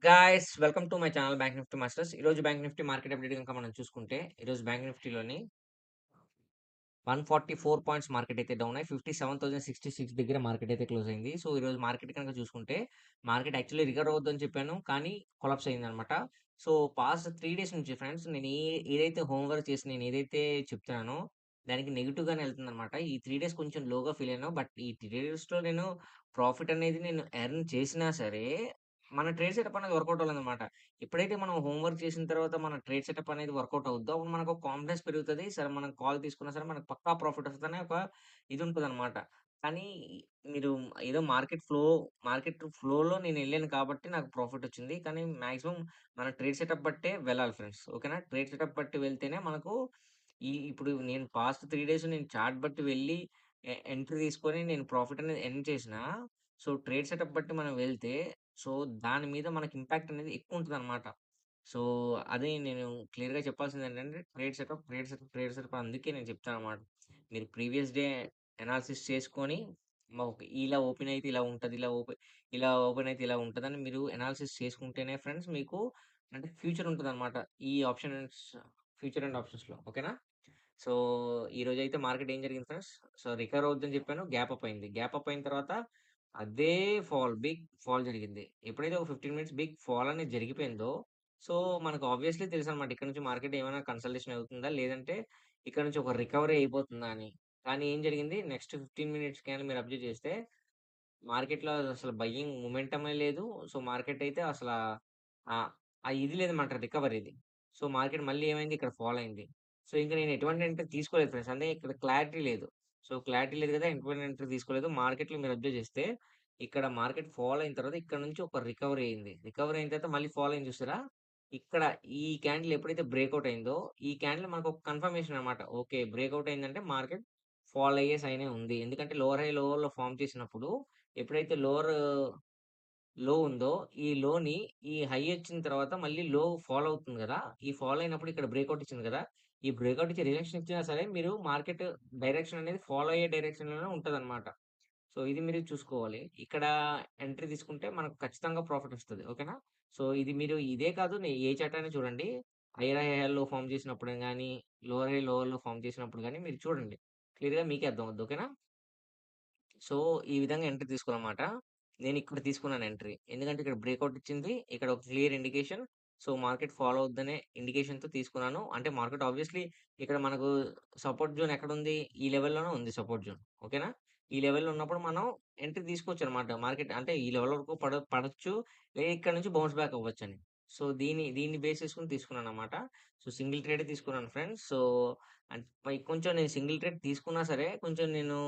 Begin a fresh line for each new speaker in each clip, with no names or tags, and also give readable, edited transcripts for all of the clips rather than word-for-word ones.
Guys welcome to my channel bank Nifty masters. ఈరోజు bank Nifty market update కనుక మనం చూసుకుంటే, ఈరోజు బ్యాంక్ నిఫ్టీలోని 144 పాయింట్స్ మార్కెట్ అయితే డౌన్ అయ్యి 57,066 దగ్గర మార్కెట్ అయితే క్లోజ్ అయింది. సో, ఈరోజు మార్కెట్ కనుక చూసుకుంటే, మార్కెట్ యాక్చువల్లీ రికవర్ అవుద్దని చెప్పాను. కానీ కొలాప్స్ అయిందనమాట. సో, పాస్ట్ 3 డేస్ నుంచి ఫ్రెండ్స్ నేను ఏదైతే హోంవర్క్ చేసి నేను ఏదైతే చెప్తున్నానో, దానికి నెగెటివ్‌గానే ఎళ్తుందనమాట. ఈ 3 డేస్ కొంచెం లోగా ఫీల్ అయ్యాను. బట్ ఈ 3 డేస్‌లో నేను ప్రాఫిట్ అనేది నేను ఎర్న్ చేసినా సరే, మన ట్రేడ్ సెటప్ అనేది వర్కౌట్ అవ్వలేదనమాట. ఎప్పుడైతే మనం హోంవర్క్ చేసిన తర్వాత మన ట్రేడ్ సెటప్ అనేది వర్కౌట్ అవుద్దో, అప్పుడు మనకు కాన్ఫిడెన్స్ పెరుగుతది. సరే మనం కాల్ తీసుకున్నా సరే మనకు పక్కా ప్రాఫిట్ వస్తదనే ఒక ఇది ఉంటదనమాట. కానీ మీరు ఏదో మార్కెట్ ఫ్లోలో నేనెళ్ళాను కాబట్టి నాకు ప్రాఫిట్ వచ్చింది. కానీ మాక్సిమం మన ట్రేడ్ సెటప్ బట్టే వెళ్ళాలి ఫ్రెండ్స్. ఓకేనా? ట్రేడ్ సెటప్ బట్టి వెళ్తేనే మనకు ఇప్పుడు నేను పాస్ట్ 3 డేస్ నేను చార్ట్ బట్టి వెళ్ళి ఎంట్రీ తీసుకొని నేను ప్రాఫిట్ అనేది ఎర్న్ చేసినా, సో ట్రేడ్ సెటప్ బట్టి మనం వెళ్తే, సో దాని మీద మనకి ఇంపాక్ట్ అనేది ఎక్కువుంటదనమాట. సో, అదే నేను క్లియర్‌గా చెప్పాల్సిందేంటంటే ట్రేడ్ సెటప్ అందుకే నేను చెప్తాననమాట. మీరు ప్రీవియస్ డే అనాలిసిస్ చేసుకొని, ఇలా ఓపెన్ అయితే ఇలా ఉంటది. ఇలా ఓపెన్ అయితే ఇలా ఉంటదని మీరు అనాలిసిస్ చేసుకుంటేనే ఫ్రెండ్స్ మీకు అంటే ఫ్యూచర్ ఉంటదనమాట. ఈ ఆప్షన్స్ ఫ్యూచర్ అండ్ ఆప్షన్స్‌లో ఓకేనా? సో, ఈరోజైతే మార్కెట్ ఏం జరిగింది ఫ్రెండ్స్? సో, రికవర్ అవుద్దని చెప్పాను. గ్యాప్ అప్ అయింది. గ్యాప్ అప్ అయిన తర్వాత అదే బిగ్ ఫాల్ జరిగింది. ఎప్పుడైతే ఒక 15 మినిట్స్ బిగ్ ఫాల్ అనేది జరిగిపోయిందో, సో, మనకు ఆబ్వియస్‌లీ తెలుసనమాట. ఇక్కడ నుంచి మార్కెట్ ఏమైనా కన్సల్టేషన్ అవుతుందా? లేదంటే ఇక్కడ నుంచి ఒక రికవరీ అయిపోతుందా అని. కానీ ఏం జరిగింది? నెక్స్ట్ 15 మినిట్స్ గాని మీరు అబ్జర్వ్ చేస్తే మార్కెట్‌లో అసలు బయ్యింగ్ మొమెంటమే లేదు. సో, మార్కెట్ అయితే ఆహ్, ఆ ఇది లేదన్నమాట రికవరీది. సో, మార్కెట్ మళ్ళీ ఏమైంది ఇక్కడ ఫాల్ అయింది. సో, ఇంక నేను ఎటువంటి ఎంట్రీ తీసుకోలేదు ఫ్రెండ్స్. అంటే ఇక్కడ క్లారిటీ లేదు. సో, క్లారిటీ లేదు కదా! ఎటువంటి ఎంట్రీ తీసుకోలేదు. మార్కెట్‌లో మీరు అబ్జర్వ్ చేస్తే ఇక్కడ మార్కెట్ ఫాల్ అయిన తర్వాత ఇక్కడ నుంచి ఒక రికవరీ అయింది. రికవరీ అయిన తర్వాత మళ్ళీ ఫాల్ అయింది చూసారా? ఇక్కడ ఈ క్యాండిల్ ఎప్పుడైతే బ్రేక్‌ఔట్ అయిందో, ఈ క్యాండిల్ మనకు ఒక కన్ఫర్మేషన్ అన్నమాట. ఓకే. బ్రేక్‌ఔట్ అయిందంటే మార్కెట్ ఫాల్ అయ్యే సైనే ఉంది. ఎందుకంటే lower high, lower low form చేసినప్పుడు ఎప్పుడైతే లో ఉందో, ఈ లోని ఈ హై వచ్చిన తర్వాత మళ్ళీ లో ఫాలో అవుతుంది గదా! ఈ ఫాలో అయినప్పుడు ఇక్కడ బ్రేకౌట్ ఇచ్చింది గదా! ఈ బ్రేకౌట్ ఇచ్చి రిజెక్షన్ ఇచ్చినా సరే మీరు మార్కెట్ డైరెక్షన్ అనేది ఫాలో అయ్యే డైరెక్షన్‌లోనే ఉంటదనమాట. సో, ఇది మీరు చూసుకోవాలి. ఇక్కడ ఎంట్రీ తీసుకుంటే మనకు ఖచ్చితంగా ప్రాఫిట్ వస్తది. ఓకేనా? సో, ఇది మీరు ఇదే కాదు ఏ చార్ట్ అయినా చూడండి. హైయర్ హై హైలో ఫార్మ్ చేసినప్పుడు గాని, లోవర్ హై లోవర్‌లో ఫార్మ్ చేసినప్పుడు గాని మీరు చూడండి. క్లియర్‌గా మీకే అర్థమవుద్ది. ఓకేనా? సో, ఈ విధంగా ఎంట్రీ తీసుకోవాలన్నమాట. నేనిక్కడ తీసుకున్నాను ఎంట్రీ. ఎందుకంటే ఇక్కడ బ్రేకౌట్ ఇచ్చింది. ఇక్కడ ఒక clear indication. So, market follow అవుద్దనే ఇండికేషన్‌తో తీసుకున్నాను. అంటే మార్కెట్ ఆబ్వియస్‌లీ ఇక్కడ మనకు సపోర్ట్ జోన్ ఎక్కడుంది? ఈ లెవెల్‌లోనే ఉంది సపోర్ట్ జోన్. ఓకేనా? ఈ లెవెల్‌లో ఉన్నప్పుడు మనం ఎంట్రీ తీసుకోవచ్చనమాట. మార్కెట్ అంటే ఈ లెవెల్ వరకు పడొచ్చు. లేదా ఇక్కడ నుంచి బౌన్స్ బ్యాక్ అవ్వచ్చని. సో, దీన్ని బేస్ చేసుకొని తీసుకున్నానన్నమాట. సో, సింగిల్ ట్రేడే తీసుకున్నాను ఫ్రెండ్స్. సో, కొంచెం నేను సింగిల్ ట్రేడ్ తీసుకున్నా సరే, కొంచెం నేను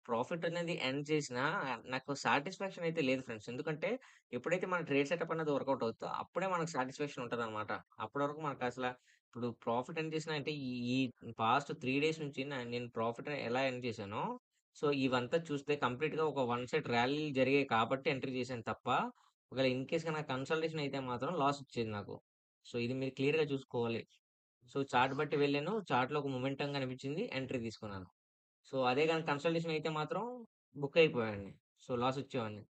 ప్రాఫిట్ అనేది ఎర్న్ చేసినా నాకు సాటిస్ఫాక్షన్ అయితే లేదు ఫ్రెండ్స్. ఎందుకంటే ఎప్పుడైతే మన ట్రేడ్ సెటప్ అనేది వర్కౌట్ అవుద్దో అప్పుడే మనకు సాటిస్ఫాక్షన్ ఉంటదనమాట. అప్పటి వరకు మనకసల ఇప్పుడు ప్రాఫిట్ ఎర్న్ చేసినా అంటే ఈ ఈ పాస్ట్ 3 డేస్ నుంచి నేను ప్రాఫిట్ ఎలా ఎర్న్ చేశానో, సో ఇవంతా చూస్తే కంప్లీట్‌గా ఒక వన్ సైడ్ ర్యాలీలు జరిగాయి కాబట్టి ఎంట్రీ చేశాను తప్ప, ఒకవేళ ఇన్ కేస్ గనక కన్సల్టేషన్ అయితే మాత్రం లాస్ వచ్చేది నాకు. సో ఇది మీరు క్లియర్‌గా చూసుకోవాలి. సో చార్ట్ బట్టి వెళ్ళాను. చార్ట్‌లో ఒక మొమెంటమ్ కనిపించింది. ఎంట్రీ తీసుకున్నాను. సో, అదే గాని కన్సల్టేషన్ అయితే మాత్రం బుక్ అయిపోయేవాడిని. సో, లాస్ వచ్చేవాడిని.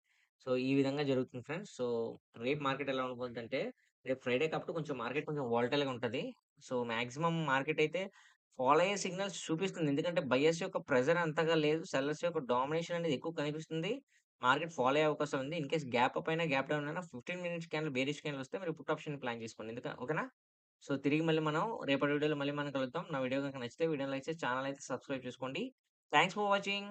సో, ఈ విధంగా జరుగుతుంది ఫ్రెండ్స్. సో, రేపు మార్కెట్ ఎలా ఉండబోద్దంటే, రేపు ఫ్రైడే కాబట్టి కొంచెం మార్కెట్ కొంచెం వాలటైల్‌గా ఉంటది. సో, మాక్సిమం మార్కెట్ అయితే ఫాల్ అయ్యే సిగ్నల్స్ చూపిస్తుంది. ఎందుకంటే బయర్స్ యొక్క ప్రెషర్ అంతగా లేదు. సెల్లర్స్ యొక్క డామినేషన్ అనేది ఎక్కువ కనిపిస్తుంది. మార్కెట్ ఫాల్ అయ్యే అవకాశం ఉంది. ఇన్‌కేస్ గ్యాప్ అప్ అయినా, గ్యాప్ డౌన్ అయినా 15 మినిట్స్ క్యాండిల్ బేరిష్ క్యాండిల్ వస్తే మీరు పుట్ ఆప్షన్ ప్లాన్ చేసుకోండి. ఓకేనా? సో, తిరిగి మళ్ళీ మనం రేపటి వీడియోలో మళ్ళీ మనం కలుద్దాం. నా వీడియో గనుక నచ్చితే వీడియోని లైక్ చేసి ఛానెల్ అయితే సబ్స్క్రైబ్ చేసుకోండి. Thanks for watching.